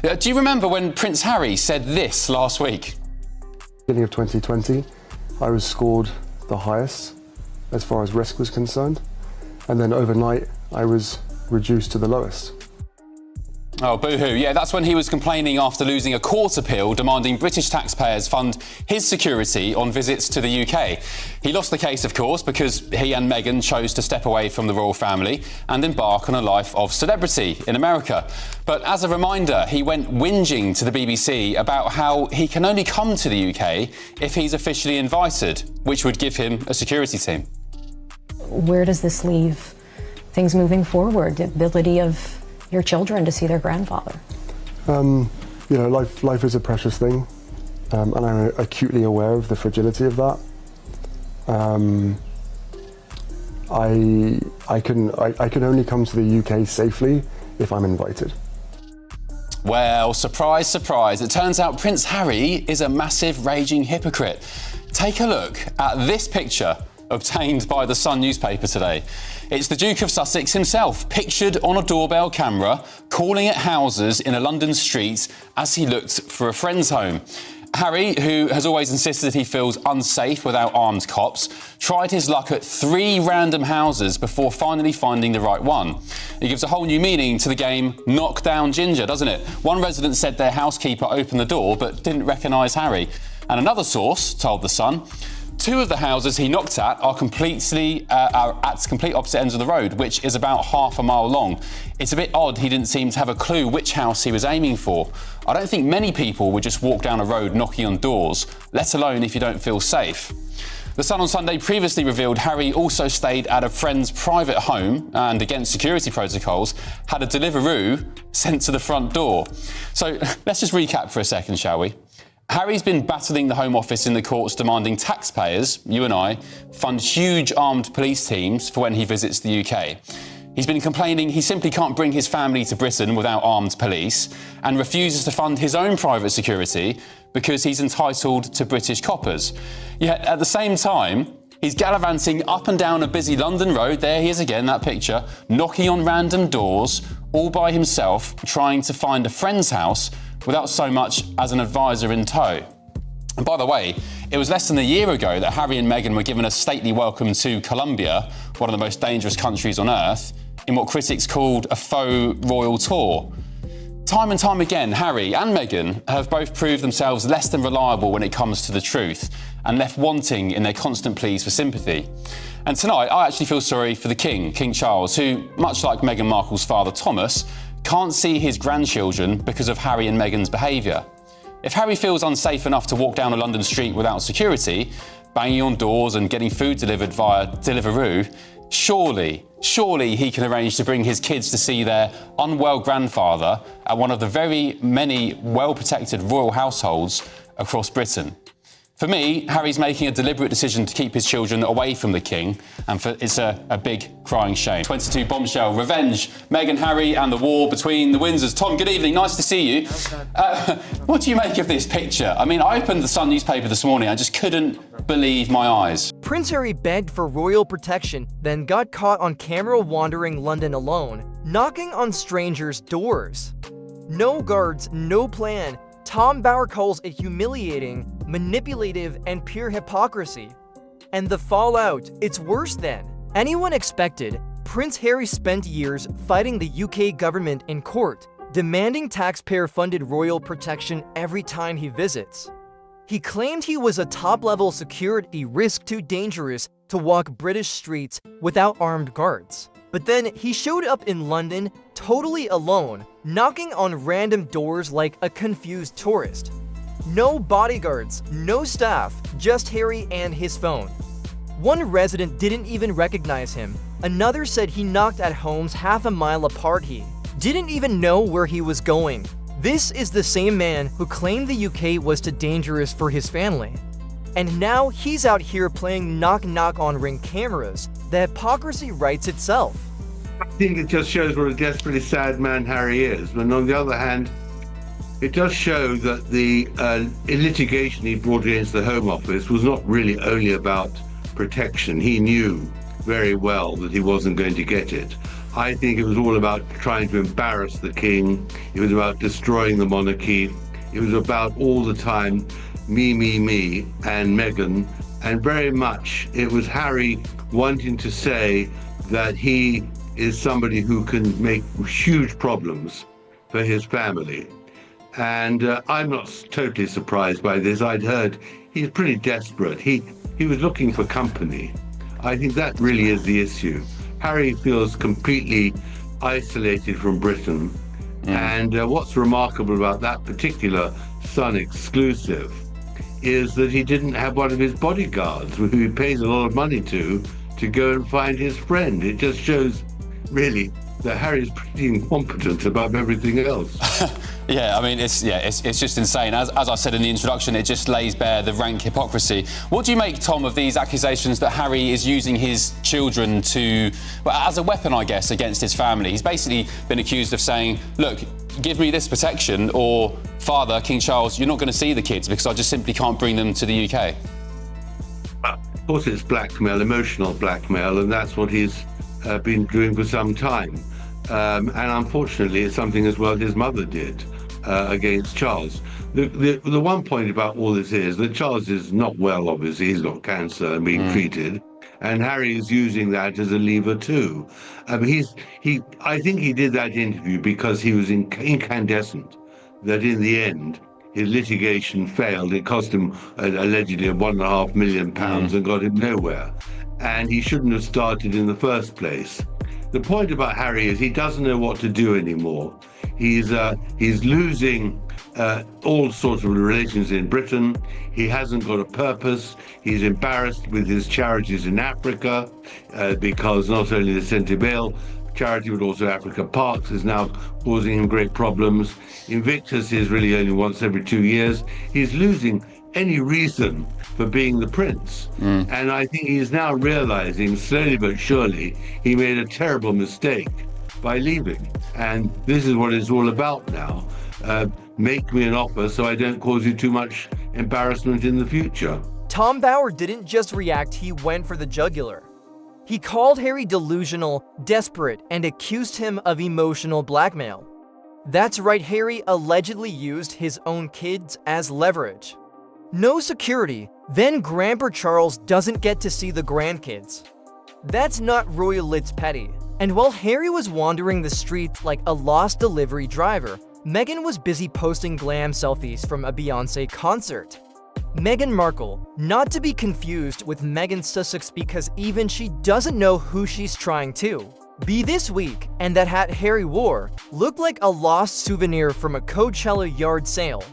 Do you remember when Prince Harry said this last week? Beginning of 2020, I was scored the highest as far as risk was concerned, and then overnight I was reduced to the lowest. Oh, boo-hoo. Yeah, that's when he was complaining after losing a court appeal demanding British taxpayers fund his security on visits to the UK. He lost the case, of course, because he and Meghan chose to step away from the royal family and embark on a life of celebrity in America. But as a reminder, he went whinging to the BBC about how he can only come to the UK if he's officially invited, which would give him a security team. Where does this leave things moving forward? The ability of your children to see their grandfather? Life is a precious thing, and I'm acutely aware of the fragility of that. I can only come to the UK safely if I'm invited. Well, surprise, surprise. It turns out Prince Harry is a massive raging hypocrite. Take a look at this picture obtained by the Sun newspaper today. It's the Duke of Sussex himself, pictured on a doorbell camera, calling at houses in a London street as he looked for a friend's home. Harry, who has always insisted he feels unsafe without armed cops, tried his luck at 3 random houses before finally finding the right one. It gives a whole new meaning to the game knock down ginger, doesn't it? One resident said their housekeeper opened the door but didn't recognise Harry. And another source told The Sun 2 of the houses he knocked at are at complete opposite ends of the road, which is about half a mile long. It's a bit odd he didn't seem to have a clue which house he was aiming for. I don't think many people would just walk down a road knocking on doors, let alone if you don't feel safe. The Sun on Sunday previously revealed Harry also stayed at a friend's private home and, against security protocols, had a Deliveroo sent to the front door. So let's just recap for a second, shall we? Harry's been battling the Home Office in the courts demanding taxpayers, you and I, fund huge armed police teams for when he visits the UK. He's been complaining he simply can't bring his family to Britain without armed police and refuses to fund his own private security because he's entitled to British coppers. Yet at the same time, he's gallivanting up and down a busy London road, there he is again, that picture, knocking on random doors, all by himself, trying to find a friend's house without so much as an advisor in tow. And by the way, it was less than a year ago that Harry and Meghan were given a stately welcome to Colombia, one of the most dangerous countries on earth, in what critics called a faux royal tour. Time and time again, Harry and Meghan have both proved themselves less than reliable when it comes to the truth and left wanting in their constant pleas for sympathy. And tonight, I actually feel sorry for the King, King Charles, who, much like Meghan Markle's father Thomas, can't see his grandchildren because of Harry and Meghan's behaviour. If Harry feels unsafe enough to walk down a London street without security, banging on doors and getting food delivered via Deliveroo, surely he can arrange to bring his kids to see their unwell grandfather at one of the very many well-protected royal households across Britain. For me, Harry's making a deliberate decision to keep his children away from the King, and it's a big crying shame. 22 bombshell, revenge, Meghan, Harry and the war between the Windsors. Tom, good evening, nice to see you. What do you make of this picture? I mean, I opened the Sun newspaper this morning, I just couldn't believe my eyes. Prince Harry begged for royal protection, then got caught on camera wandering London alone, knocking on strangers' doors. No guards, no plan. Tom Bauer calls it humiliating, manipulative, and pure hypocrisy. And the fallout, it's worse than anyone expected. Prince Harry spent years fighting the UK government in court, demanding taxpayer-funded royal protection every time he visits. He claimed he was a top-level security risk too dangerous to walk British streets without armed guards. But then he showed up in London totally alone, knocking on random doors like a confused tourist. No bodyguards, no staff, just Harry and his phone. One resident didn't even recognize him. Another said he knocked at homes half a mile apart. He didn't even know where he was going. This is the same man who claimed the UK was too dangerous for his family. And now he's out here playing knock-knock on Ring cameras. The hypocrisy writes itself. I think it just shows what a desperately sad man Harry is. But on the other hand, it does show that the litigation he brought against the Home Office was not really only about protection. He knew very well that he wasn't going to get it. I think it was all about trying to embarrass the king. It was about destroying the monarchy. It was about all the time me, and Meghan. And very much it was Harry wanting to say that he is somebody who can make huge problems for his family. And I'm not totally surprised by this. I'd heard he's pretty desperate. He was looking for company. I think that really is the issue. Harry feels completely isolated from Britain. And what's remarkable about that particular Sun exclusive is that he didn't have one of his bodyguards, who he pays a lot of money to go and find his friend. It just shows, really, that Harry's pretty incompetent above everything else. Yeah, I mean, it's just insane. As I said in the introduction, it just lays bare the rank hypocrisy. What do you make, Tom, of these accusations that Harry is using his children to, well, as a weapon, I guess, against his family? He's basically been accused of saying, look, give me this protection, or Father, King Charles, you're not going to see the kids because I just simply can't bring them to the UK. Of course, it's blackmail, emotional blackmail, and that's what he's been doing for some time. And unfortunately, it's something as well his mother did against Charles. The one point about all this is that Charles is not well, obviously. He's got cancer and being treated. And Harry is using that as a lever too. I think he did that interview because he was incandescent that in the end, his litigation failed. It cost him allegedly £1.5 million and got him nowhere. And he shouldn't have started in the first place. The point about Harry is he doesn't know what to do anymore. He's losing all sorts of relations in Britain. He hasn't got a purpose. He's embarrassed with his charities in Africa because not only the Centre charity, but also Africa Parks is now causing him great problems. Invictus is really only once every 2 years. He's losing any reason for being the prince. And I think he's now realizing, slowly but surely, he made a terrible mistake by leaving. And this is what it's all about now. Make me an offer so I don't cause you too much embarrassment in the future. Tom Bower didn't just react, he went for the jugular. He called Harry delusional, desperate, and accused him of emotional blackmail. That's right, Harry allegedly used his own kids as leverage. No security, then Grandpa Charles doesn't get to see the grandkids. That's not royal, it's petty. And while Harry was wandering the streets like a lost delivery driver, Meghan was busy posting glam selfies from a Beyoncé concert. Meghan Markle, not to be confused with Meghan Sussex because even she doesn't know who she's trying to be this week, and that hat Harry wore looked like a lost souvenir from a Coachella yard sale.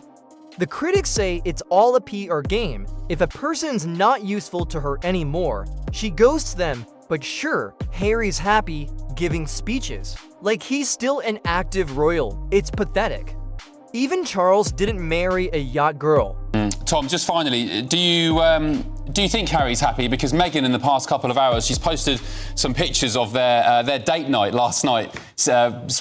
The critics say it's all a PR game. If a person's not useful to her anymore, she ghosts them, but sure, Harry's happy giving speeches. Like he's still an active royal. It's pathetic. Even Charles didn't marry a yacht girl. Tom, just finally, do you think Harry's happy? Because Meghan, in the past couple of hours, she's posted some pictures of their date night last night,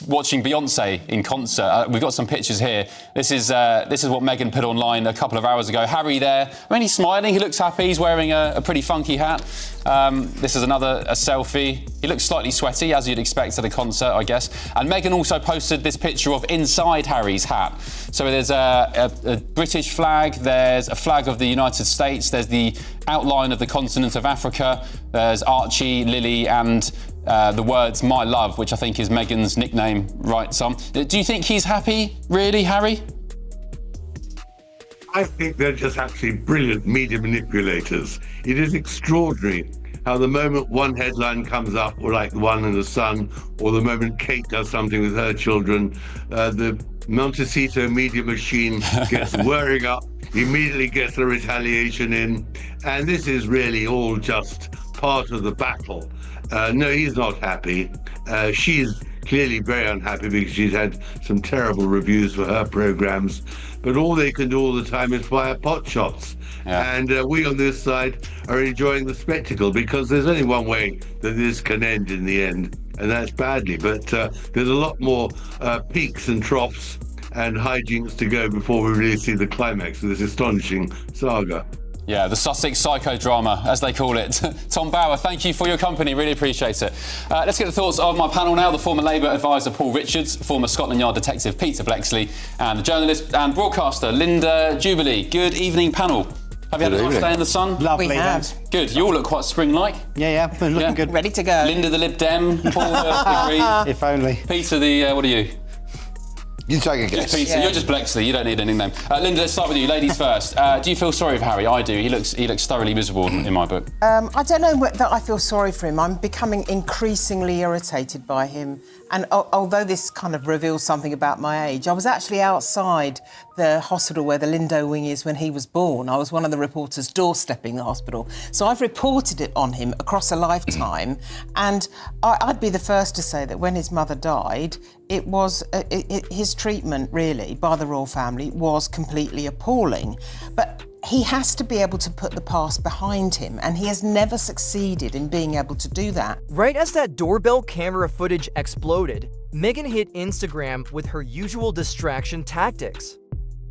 watching Beyoncé in concert. We've got some pictures here. This is what Meghan put online a couple of hours ago. Harry there. I mean, he's smiling. He looks happy. He's wearing a pretty funky hat. This is a selfie. He looks slightly sweaty, as you'd expect at a concert, I guess. And Meghan also posted this picture of inside Harry's hat. So there's a British flag. There's a flag of the United States. There's the outline of the continent of Africa. There's Archie, Lily, and the words "my love," which I think is Meghan's nickname, right, Tom? Do you think he's happy, really, Harry? I think they're just absolutely brilliant media manipulators. It is extraordinary how the moment one headline comes up, or like the one in the Sun, or the moment Kate does something with her children, the Montecito media machine gets whirring up, immediately gets the retaliation in, and this is really all just part of the battle. No, he's not happy. She's clearly very unhappy because she's had some terrible reviews for her programs, but all they can do all the time is fire pot shots. Yeah. And we on this side are enjoying the spectacle because there's only one way that this can end in the end, and that's badly. But there's a lot more peaks and troughs and hijinks to go before we really see the climax of this astonishing saga. Yeah, the Sussex psychodrama, as they call it. Tom Bower, thank you for your company. Really appreciate it. Let's get the thoughts of my panel now. The former Labour advisor Paul Richards, former Scotland Yard detective Peter Bleksley, and the journalist and broadcaster Linda Jubilee. Good evening, panel. Have you had a nice day in the sun? Lovely. We have. Good. You all look quite spring-like. Yeah, we're looking good. Ready to go. Linda, the Lib Dem. Paul, the Green. If only. Peter, the what are you? You take a guess. Peter, you're just Bleksley. You don't need a nickname. Linda, let's start with you. Ladies first. Do you feel sorry for Harry? I do. He looks thoroughly miserable in my book. I don't know that I feel sorry for him. I'm becoming increasingly irritated by him. And although this kind of reveals something about my age, I was actually outside the hospital where the Lindo wing is when he was born. I was one of the reporters doorstepping the hospital. So I've reported it on him across a lifetime. And I'd be the first to say that when his mother died, it was his treatment, really, by the royal family was completely appalling. But he has to be able to put the past behind him, and he has never succeeded in being able to do that. Right as that doorbell camera footage exploded, Meghan hit Instagram with her usual distraction tactics.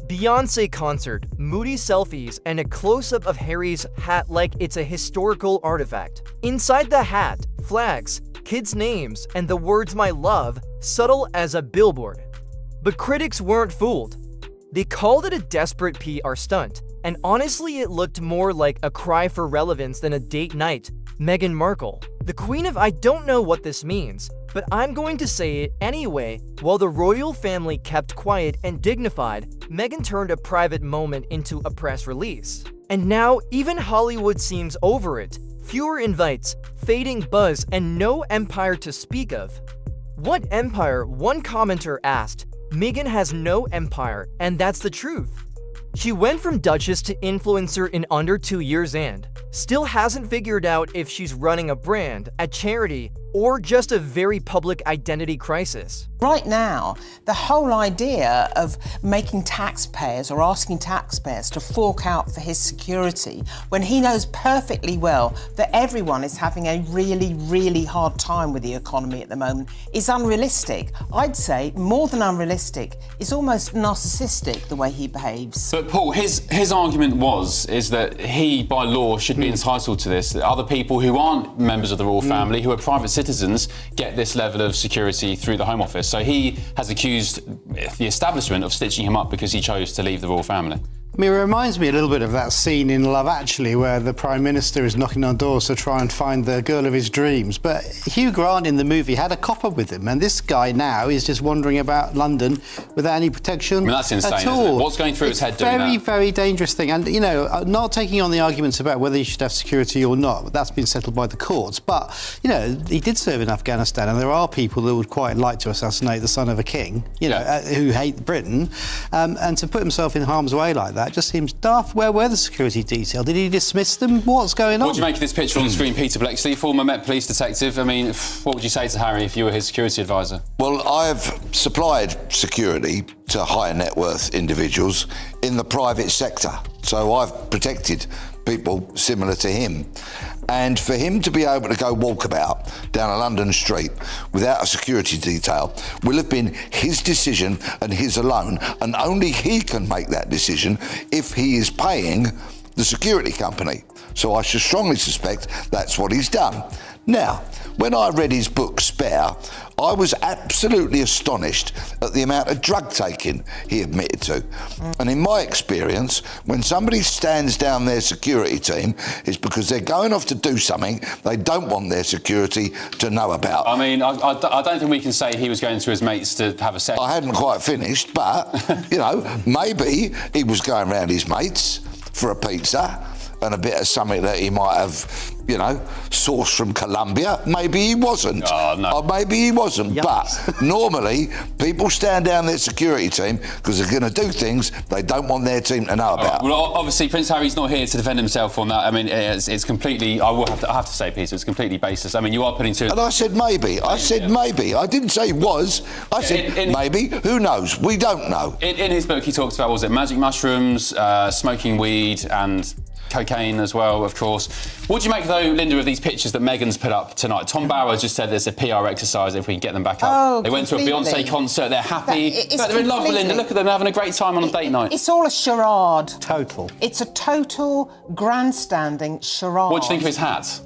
Beyoncé concert, moody selfies, and a close-up of Harry's hat like it's a historical artifact. Inside the hat, flags, kids' names, and the words "my love" subtle as a billboard. But critics weren't fooled. They called it a desperate PR stunt, and honestly it looked more like a cry for relevance than a date night. Meghan Markle, the queen of I don't know what this means, but I'm going to say it anyway. While the royal family kept quiet and dignified, Meghan turned a private moment into a press release. And now even Hollywood seems over it. Fewer invites, fading buzz, and no empire to speak of. What empire? One commenter asked. Meghan has no empire, and that's the truth. She went from Duchess to influencer in under 2 years and still hasn't figured out if she's running a brand, a charity, or just a very public identity crisis. Right now, the whole idea of making taxpayers or asking taxpayers to fork out for his security when he knows perfectly well that everyone is having a really, really hard time with the economy at the moment is unrealistic. I'd say more than unrealistic, it's almost narcissistic the way he behaves. But Paul, his argument is that he, by law, should be entitled to this. That other people who aren't members of the royal family, who are private citizens, get this level of security through the Home Office. So he has accused the establishment of stitching him up because he chose to leave the royal family. I mean, it reminds me a little bit of that scene in Love Actually where the Prime Minister is knocking on doors to try and find the girl of his dreams. But Hugh Grant in the movie had a copper with him, and this guy now is just wandering about London without any protection. I mean, that's insane, at all. isn't it? What's going through his head doing that? Very, very dangerous thing. And, you know, not taking on the arguments about whether he should have security or not, that's been settled by the courts. But, you know, he did serve in Afghanistan, and there are people that would quite like to assassinate the son of a king, you know, who hate Britain. And to put himself in harm's way like that just seems daft. Where were the security detail? Did he dismiss them? What's going on? What do you make of this picture on the screen, Peter Bleksley, former Met Police detective? I mean, what would you say to Harry if you were his security advisor? Well, I've supplied security to higher net worth individuals in the private sector. So I've protected people similar to him. And for him to be able to go walkabout down a London street without a security detail will have been his decision and his alone, and only he can make that decision if he is paying the security company. So I should strongly suspect that's what he's done. Now, when I read his book, Spare, I was absolutely astonished at the amount of drug taking he admitted to. And in my experience, when somebody stands down their security team, it's because they're going off to do something they don't want their security to know about. I mean, I don't think we can say he was going to his mates to have a sex. I hadn't quite finished, but, you know, maybe he was going round his mates for a pizza and a bit of something that he might have, you know, sourced from Colombia. Maybe he wasn't. Oh, no. Or maybe he wasn't. Yikes. But normally, people stand down their security team because they're going to do things they don't want their team to know about. Well, obviously, Prince Harry's not here to defend himself on that. I mean, it's completely, I have to say, Peter, it's completely baseless. I mean, you are putting two... And I said maybe. I said maybe. I didn't say was. I said maybe. Who knows? We don't know. In his book, he talks about, was it magic mushrooms, smoking weed, and Cocaine as well, of course. What do you make, though, Linda, of these pictures that Meghan's put up tonight? Tom Bauer just said there's a PR exercise if we can get them back up. Oh, they went to a completely. Beyonce concert, they're happy. It's They're in love with Linda, completely- look at them, they're having a great time on a date night. It's all a charade. Total. It's a total grandstanding charade. What do you think of his hat?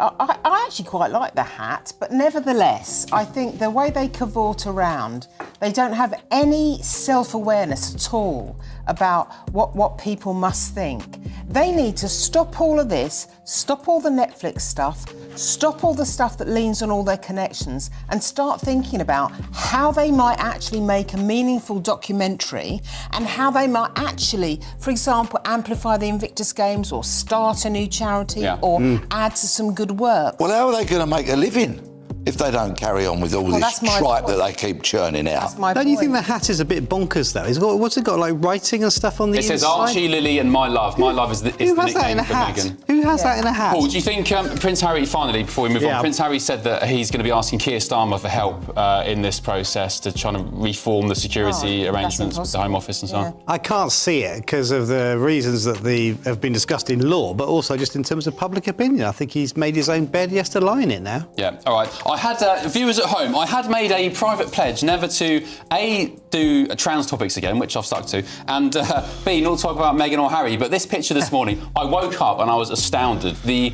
I actually quite like the hat, but nevertheless, I think the way they cavort around, they don't have any self-awareness at all about what people must think. They need to stop all of this, stop all the Netflix stuff, stop all the stuff that leans on all their connections, and start thinking about how they might actually make a meaningful documentary and how they might actually, for example, amplify the Invictus Games or start a new charity or add to some good work. Well, how are they going to make a living if they don't carry on with all this that's my tripe point. that they keep churning out? That's my Don't you think point. the hat is a bit bonkers, though? What's it got, like writing and stuff on the It inside? says Archie, Lily and My Love. My Love is the Who has that in nickname a for hat? Meghan. Who has that in a hat? Paul, do you think Prince Harry, finally, before we move Yeah. on, Prince Harry said that he's going to be asking Keir Starmer for help in this process to try to reform the security that's arrangements with the Home impossible. Office and so on? I can't see it because of the reasons that have been discussed in law, but also just in terms of public opinion. I think he's made his own bed, he has to lie in it now. Yeah, all right. I had, viewers at home, I had made a private pledge never to, A, do trans topics again, which I've stuck to, and B, not talk about Meghan or Harry. But this picture this morning, I woke up and I was astounded. The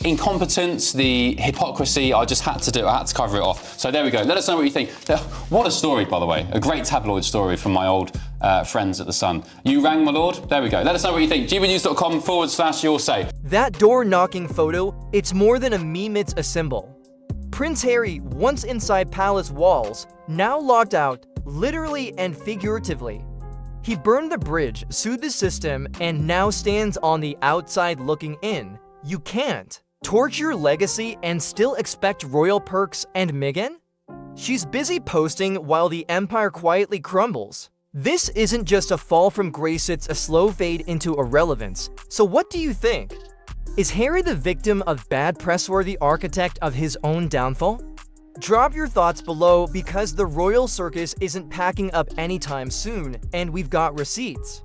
incompetence, the hypocrisy, I just had to do it. I had to cover it off. So there we go. Let us know what you think. What a story, by the way. A great tabloid story from my old friends at The Sun. You rang, my lord? There we go. Let us know what you think. gbnews.com/your say. That door-knocking photo, it's more than a meme, it's a symbol. Prince Harry, once inside palace walls, now locked out, literally and figuratively. He burned the bridge, sued the system, and now stands on the outside looking in. You can't torch your legacy and still expect royal perks and Meghan? She's busy posting while the empire quietly crumbles. This isn't just a fall from grace, it's a slow fade into irrelevance. So what do you think? Is Harry the victim of bad press-worthy architect of his own downfall? Drop your thoughts below because the Royal Circus isn't packing up anytime soon, and we've got receipts.